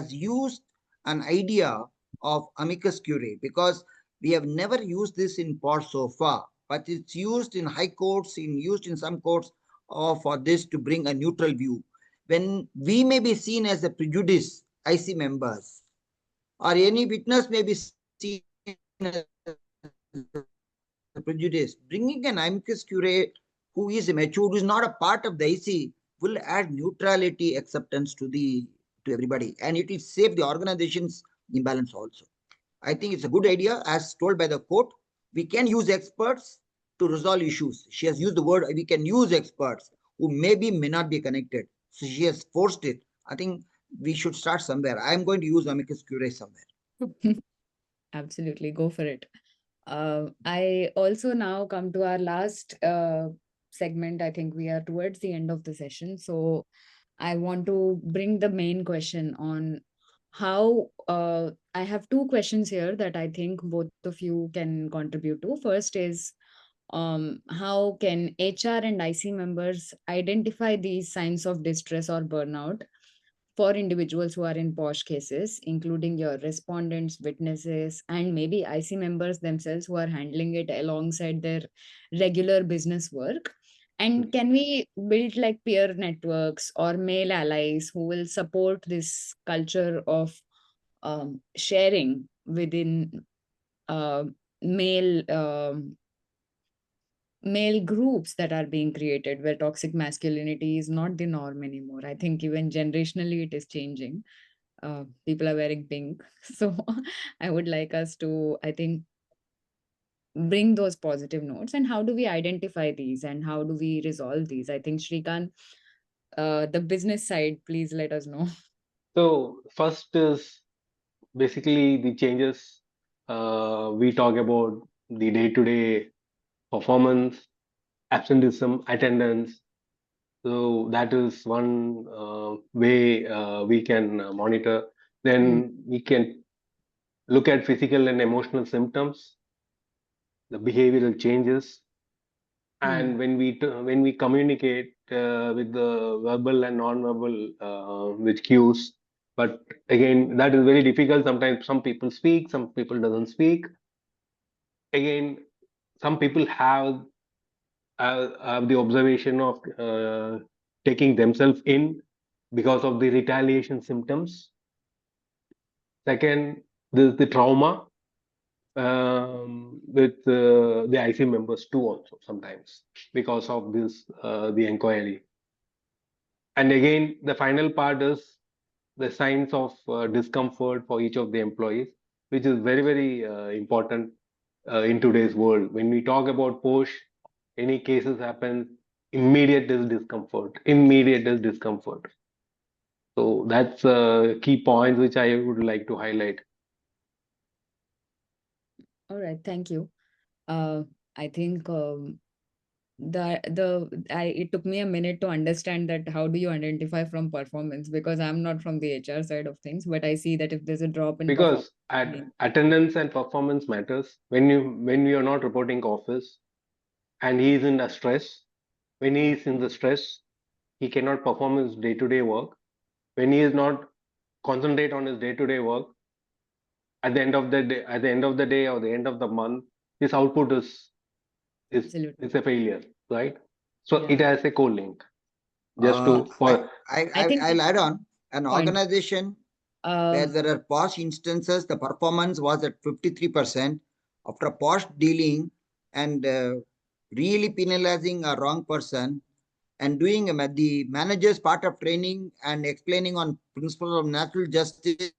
used an idea of amicus curiae, because we have never used this in PoSH so far, but it's used in high courts, used in some courts, or for this to bring a neutral view. When we may be seen as a prejudice, IC members, or any witness may be seen as prejudice, bringing an amicus curiae who is mature, who is not a part of the IC, will add neutrality, acceptance to everybody, and it will save the organization's imbalance also. I think it's a good idea, as told by the court. We can use experts to resolve issues. She has used the word we can use experts who may not be connected. So she has forced it. I think we should start somewhere. I am going to use amicus curiae somewhere. absolutely, go for it. I also now come to our last segment. I think we are towards the end of the session. So I want to bring the main question on how I have two questions here that I think both of you can contribute to. First is how can HR and IC members identify these signs of distress or burnout for individuals who are in PoSH cases, including your respondents, witnesses, and maybe IC members themselves who are handling it alongside their regular business work? And can we build like peer networks or male allies who will support this culture of sharing within uh, male male groups that are being created where toxic masculinity is not the norm anymore. I think even generationally it is changing. People are wearing pink. So I would like us to, I think, bring those positive notes. And how do we identify these and how do we resolve these? I think Shrikant, the business side, please let us know. So first is basically the changes. We talk about the day-to-day performance, absenteeism, attendance. So that is one way we can monitor. Then we can look at physical and emotional symptoms, the behavioral changes, and when we communicate with the verbal and non-verbal with cues. But again, that is very difficult. Sometimes some people speak, some people doesn't speak. Again, some people have the observation of taking themselves in because of the retaliation symptoms. Second, the trauma with the IC members too, also sometimes because of this the inquiry. And again, the final part is the signs of discomfort for each of the employees, which is very important in today's world. When we talk about PoSH, any cases happen, immediate is discomfort. Immediate is discomfort. So that's key points which I would like to highlight. All right, thank you. I think it took me a minute to understand that how do you identify from performance, because I'm not from the HR side of things, but I see that if there's a drop in performance, Because attendance and performance matters. When you are not reporting office and he is in a stress, when he is in the stress, he cannot perform his day-to-day work. When he is not concentrate on his day-to-day work, at the end of the day or the end of the month, his output is absolutely. is a failure, right? So Yeah. it has a co-link. Just to for I think I'll add on an point. organization where there are PoSH instances, the performance was at 53%. After PoSH dealing and really penalizing a wrong person and doing the manager's part of training and explaining on principles of natural justice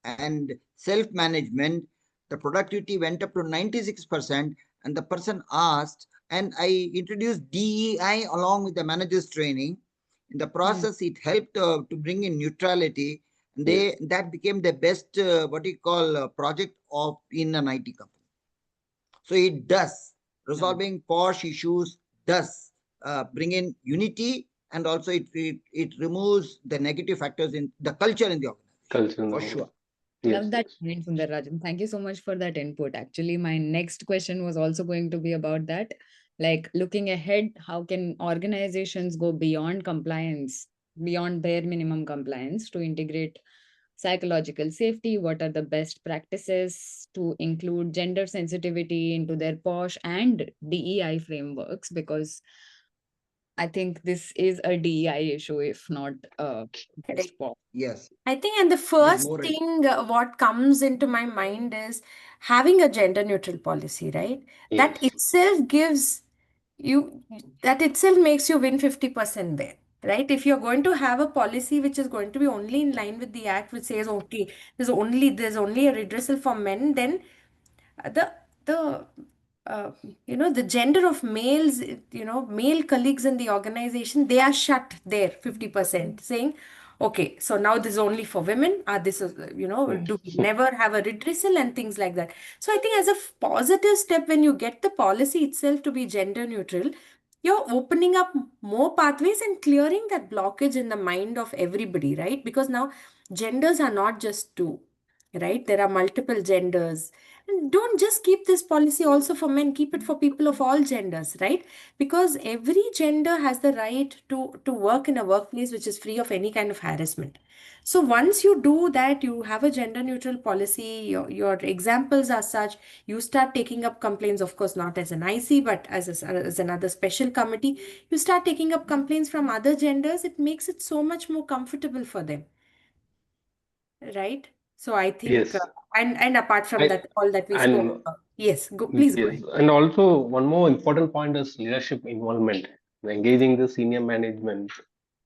and self-management, the productivity went up to 96%. And the person asked, and I introduced DEI along with the manager's training. In the process, it helped to bring in neutrality. And that became the best project of in an IT company. So it does resolving PoSH issues, does bring in unity, and also it removes the negative factors in the culture in the organization. For sure. Love that point, Sundararajan. Thank you so much for that input. Actually, my next question was also going to be about that. Like, looking ahead, how can organizations go beyond compliance, beyond bare minimum compliance, to integrate psychological safety? What are the best practices to include gender sensitivity into their PoSH and DEI frameworks? Because I think this is a DEI issue, if not just PoSH. Yes. I think, and the first thing what comes into my mind is having a gender neutral policy, right? That itself gives you, that itself makes you win 50% there, right? If you're going to have a policy which is going to be only in line with the act, which says, okay, there's only a redressal for men, then the the the gender of males, male colleagues in the organization, they are shut there 50%, saying, okay, so now this is only for women, this is, do we never have a redressal and things like that. So I think as a positive step, when you get the policy itself to be gender neutral, you're opening up more pathways and clearing that blockage in the mind of everybody, right? Because now genders are not just two, right? There are multiple genders. And don't just keep this policy also for men, keep it for people of all genders, right? Because every gender has the right to work in a workplace which is free of any kind of harassment. So once you do that, you have a gender neutral policy, your examples are such, you start taking up complaints, of course, not as an IC, but as another special committee. You start taking up complaints from other genders, it makes it so much more comfortable for them, right? So I think, Yes. and apart from I, that, all that we and spoke, yes, please go yes, ahead. and also one more important point is leadership involvement, engaging the senior management.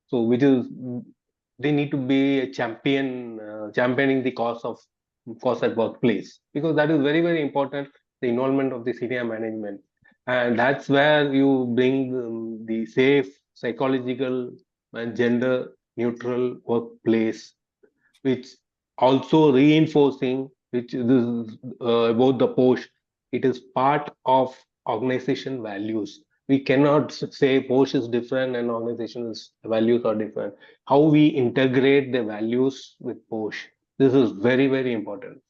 So, which is they need to be a champion, championing the cause at workplace, because that is very very important. The involvement of the senior management, and that's where you bring the safe, psychological, and gender neutral workplace, which also reinforcing which this is about the post. It is part of organization values. We cannot say post is different and organization's values are different. How we integrate the values with post, this is very very important.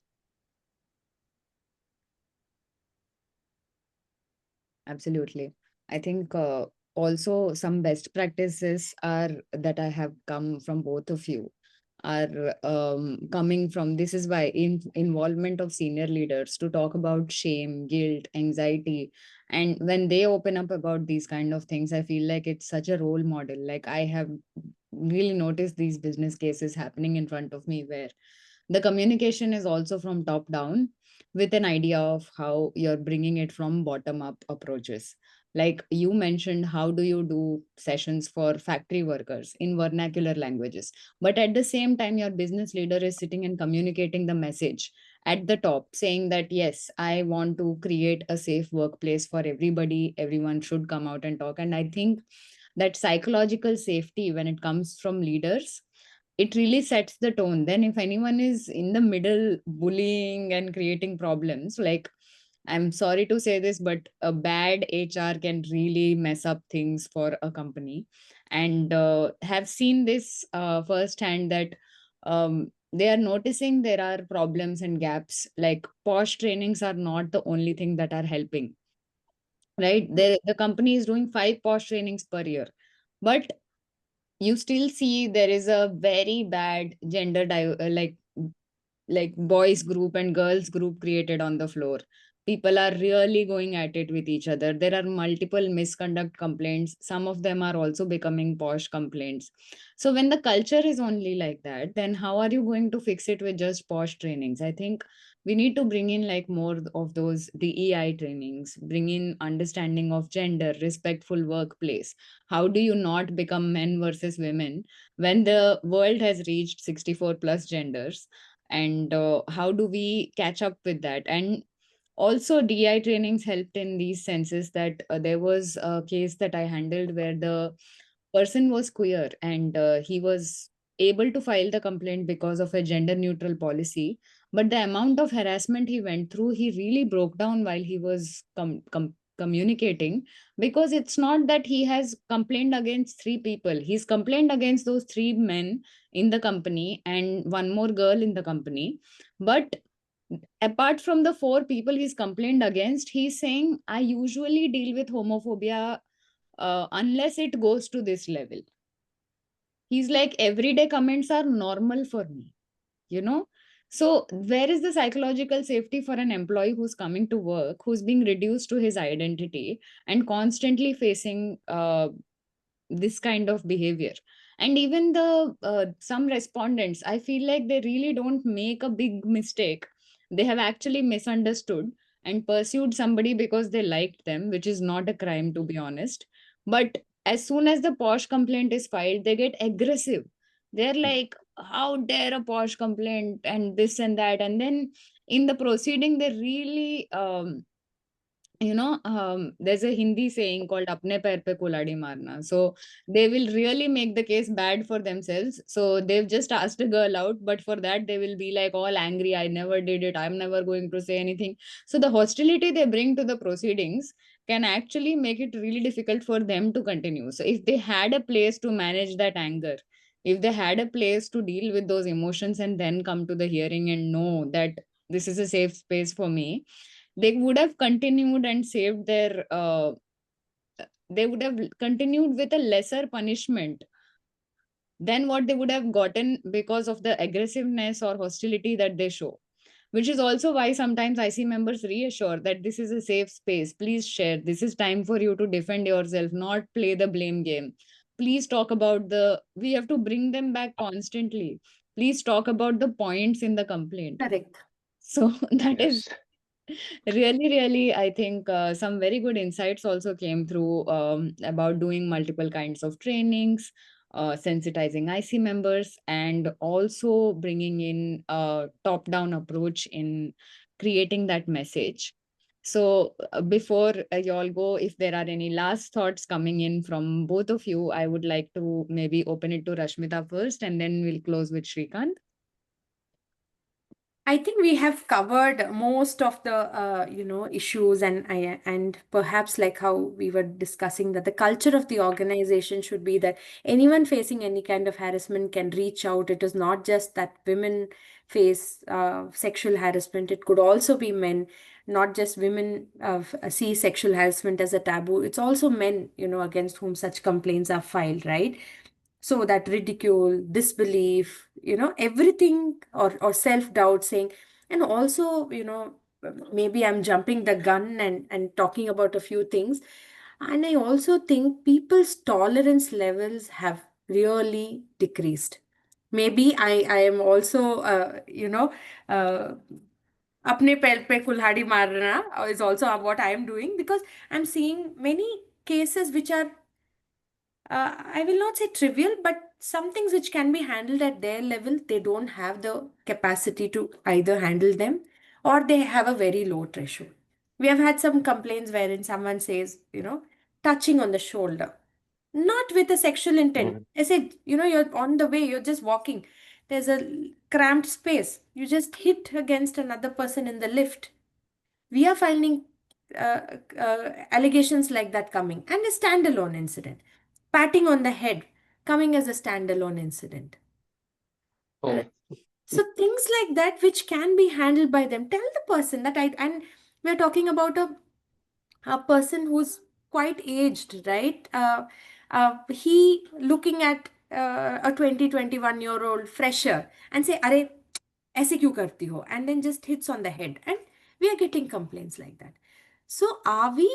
Absolutely. I think also some best practices are that I have come from both of you are coming from this is why involvement of senior leaders to talk about shame, guilt, anxiety, and when they open up about these kind of things, I feel like it's such a role model. Like I have really noticed these business cases happening in front of me where the communication is also from top down with an idea of how you're bringing it from bottom up approaches. Like you mentioned, how do you do sessions for factory workers in vernacular languages? But at the same time, your business leader is sitting and communicating the message at the top, saying that, yes, I want to create a safe workplace for everybody. Everyone should come out and talk. And I think that psychological safety, when it comes from leaders, it really sets the tone. Then if anyone is in the middle bullying and creating problems, like I'm sorry to say this, but a bad HR can really mess up things for a company. And have seen this firsthand that they are noticing there are problems and gaps. Like PoSH trainings are not the only thing that are helping, right? The company is doing 5 PoSH trainings per year, but you still see there is a very bad like boys group and girls group created on the floor. People are really going at it with each other. There are multiple misconduct complaints. Some of them are also becoming PoSH complaints. So when the culture is only like that, then how are you going to fix it with just PoSH trainings? I think we need to bring in like more of those DEI trainings, bring in understanding of gender, respectful workplace. How do you not become men versus women when the world has reached 64 plus genders? And how do we catch up with that? And also DI trainings helped in these senses that there was a case that I handled where the person was queer and he was able to file the complaint because of a gender neutral policy, but the amount of harassment he went through, he really broke down while he was communicating, because it's not that he has complained against 3 people. He's complained against those 3 men in the company and one more girl in the company. But apart from the 4 people he's complained against, he's saying, I usually deal with homophobia unless it goes to this level. He's like, everyday comments are normal for me, you know? So, where is the psychological safety for an employee who's coming to work, who's being reduced to his identity and constantly facing this kind of behavior? And even the some respondents, I feel like they really don't make a big mistake. They have actually misunderstood and pursued somebody because they liked them, which is not a crime, to be honest. But as soon as the PoSH complaint is filed, they get aggressive. They're like, how dare a PoSH complaint and this and that. And then in the proceeding, they really there's a Hindi saying called apne pair pe kuladi marna. So they will really make the case bad for themselves. So they've just asked a girl out, but for that they will be like all angry, I never did it, I'm never going to say anything. So the hostility they bring to the proceedings can actually make it really difficult for them to continue. So if they had a place to manage that anger, if they had a place to deal with those emotions and then come to the hearing and know that this is a safe space for me, they would have continued and saved their they would have continued with a lesser punishment than what they would have gotten because of the aggressiveness or hostility that they show. Which is also why sometimes IC members reassure that this is a safe space, please share, this is time for you to defend yourself, not play the blame game. please talk about we have to bring them back constantly. Please talk about the points in the complaint. Correct. So that is Yes. really, I think some very good insights also came through about doing multiple kinds of trainings, sensitizing IC members, and also bringing in a top-down approach in creating that message. So before you all go, if there are any last thoughts coming in from both of you, I would like to maybe open it to Rashmita first, and then we'll close with Shrikant. I think we have covered most of the issues, and perhaps like how we were discussing, that the culture of the organization should be that anyone facing any kind of harassment can reach out. It is not just that women face sexual harassment; it could also be men. Not just women see sexual harassment as a taboo. It's also men, against whom such complaints are filed, right? So that ridicule, disbelief, everything, or self-doubt, saying, and also, maybe I'm jumping the gun and talking about a few things. And I also think people's tolerance levels have really decreased. Maybe I am also, uh, apne पैर पे कुल्हाड़ी मारना is also what I am doing, because I'm seeing many cases which are, I will not say trivial, but some things which can be handled at their level, they don't have the capacity to either handle them, or they have a very low threshold. We have had some complaints wherein someone says, touching on the shoulder, not with a sexual intent. Mhm. I said, you're on the way, you're just walking. There's a cramped space. You just hit against another person in the lift. We are finding allegations like that coming, and a standalone incident. Patting on the head coming as a standalone incident. Oh, So things like that which can be handled by them. Tell the person that and we're talking about a person who's quite aged, right? He looking at a 21-year-old fresher and say, "Arey, ऐसे क्यों करती हो?" And then just hits on the head. And we are getting complaints like that. So are we,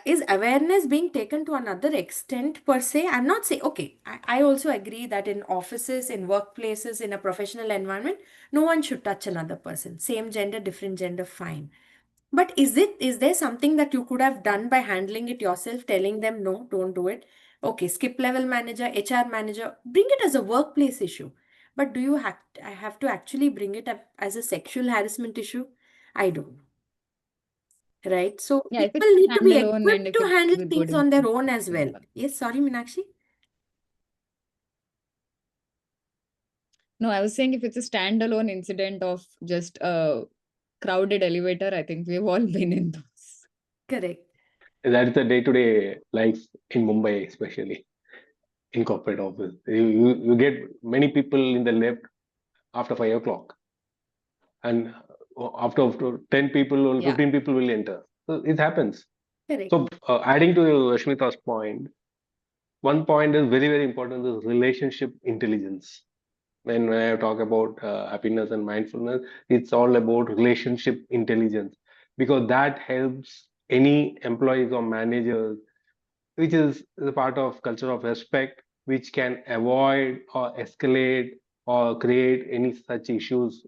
is awareness being taken to another extent per se? I'm not saying, okay, I also agree that in offices, in workplaces, in a professional environment, no one should touch another person. Same gender, different gender, fine. But is there something that you could have done by handling it yourself, telling them, no, don't do it? Okay, skip level manager, HR manager, bring it as a workplace issue. But do you have to actually bring it up as a sexual harassment issue? I don't know. Right. So Yeah, if people it's need to be standalone and equipped if to it's handle with good things on their own intention. as well. Yeah. Yes, sorry, Meenakshi. No, I was saying if it's a standalone incident of just a crowded elevator, I think we've all been in those. Correct. that's the day-to-day life in Mumbai, especially in corporate office. You get many people in the lift after 5 o'clock, and after 10 people or Yeah. 15 people will enter. So it happens. Correct. So adding to Rashmita's point, one point is very, very important is relationship intelligence. When I talk about happiness and mindfulness, it's all about relationship intelligence, because that helps any employees or managers, which is the part of culture of respect, which can avoid or escalate or create any such issues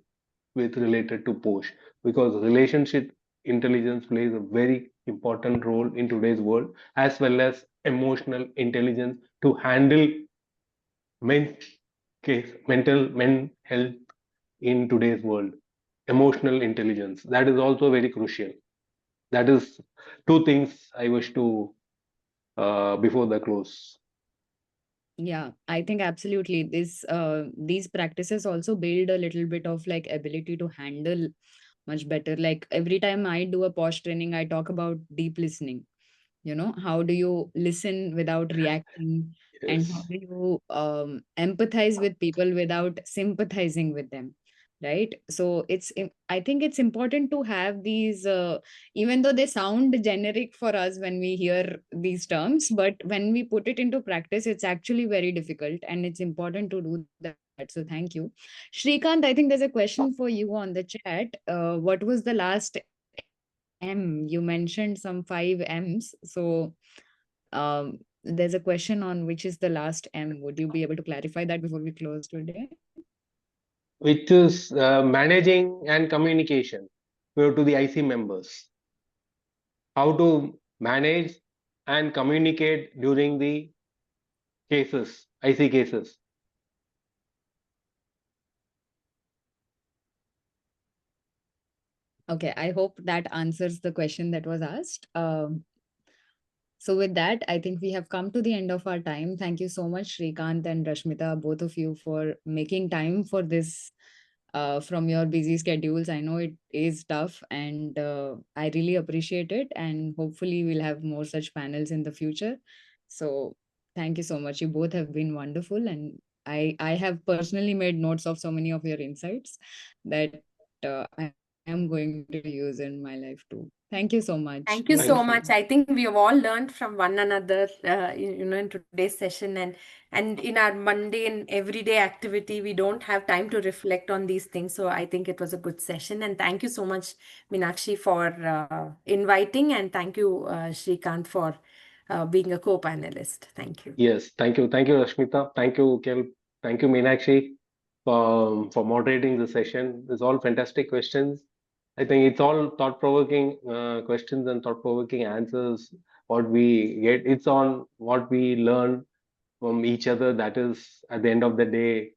with related to PoSH, because relationship intelligence plays a very important role in today's world, as well as emotional intelligence to handle men mental health in today's world. Emotional intelligence, that is also very crucial. That is two things I wish to before the close. Yeah, I think absolutely. These practices also build a little bit of like ability to handle much better. Like every time I do a PoSH training, I talk about deep listening. How do you listen without reacting, and how Yes. do you empathize with people without sympathizing with them, right? So I think it's important to have these, even though they sound generic for us when we hear these terms, but when we put it into practice, it's actually very difficult, and it's important to do that. So thank you. Shrikant, I think there's a question for you on the chat. What was the last experience M. You mentioned some 5 M's. So there's a question on which is the last M. Would you be able to clarify that before we close today? Which is managing and communication to the IC members. How to manage and communicate during the cases, IC cases. Okay, I hope that answers the question that was asked. So with that, I think we have come to the end of our time. Thank you so much, Shrikant and Rashmita, both of you, for making time for this from your busy schedules. I know it is tough, and I really appreciate it. And hopefully we'll have more such panels in the future. So thank you so much. You both have been wonderful, and I have personally made notes of so many of your insights that I am going to use in my life too. Thank you so much. Thank you Thank so you. much. I think we have all learned from one another, in today's session, and in our mundane everyday activity, we don't have time to reflect on these things. So I think it was a good session, and thank you so much, Meenakshi, for inviting, and thank you, Shrikant, for being a co-panelist. Thank you. Yes, thank you, Rashmita. Thank you, Kelp. Thank you, Meenakshi, for moderating the session. It's all fantastic questions. I think it's all thought-provoking questions and thought-provoking answers. What we get, it's on what we learn from each other. That is, at the end of the day,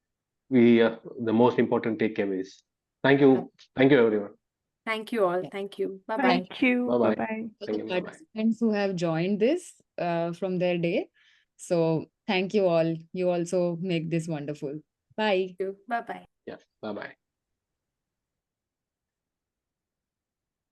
the most important takeaways. Thank you, everyone. Thank you all. Yeah. Thank you. Bye-bye. Thank you. Bye-bye. Bye-bye. Thank you. Bye-bye. Participants who have joined this from their day. So thank you all. You also make this wonderful. Bye. Bye-bye. Yeah. Bye-bye.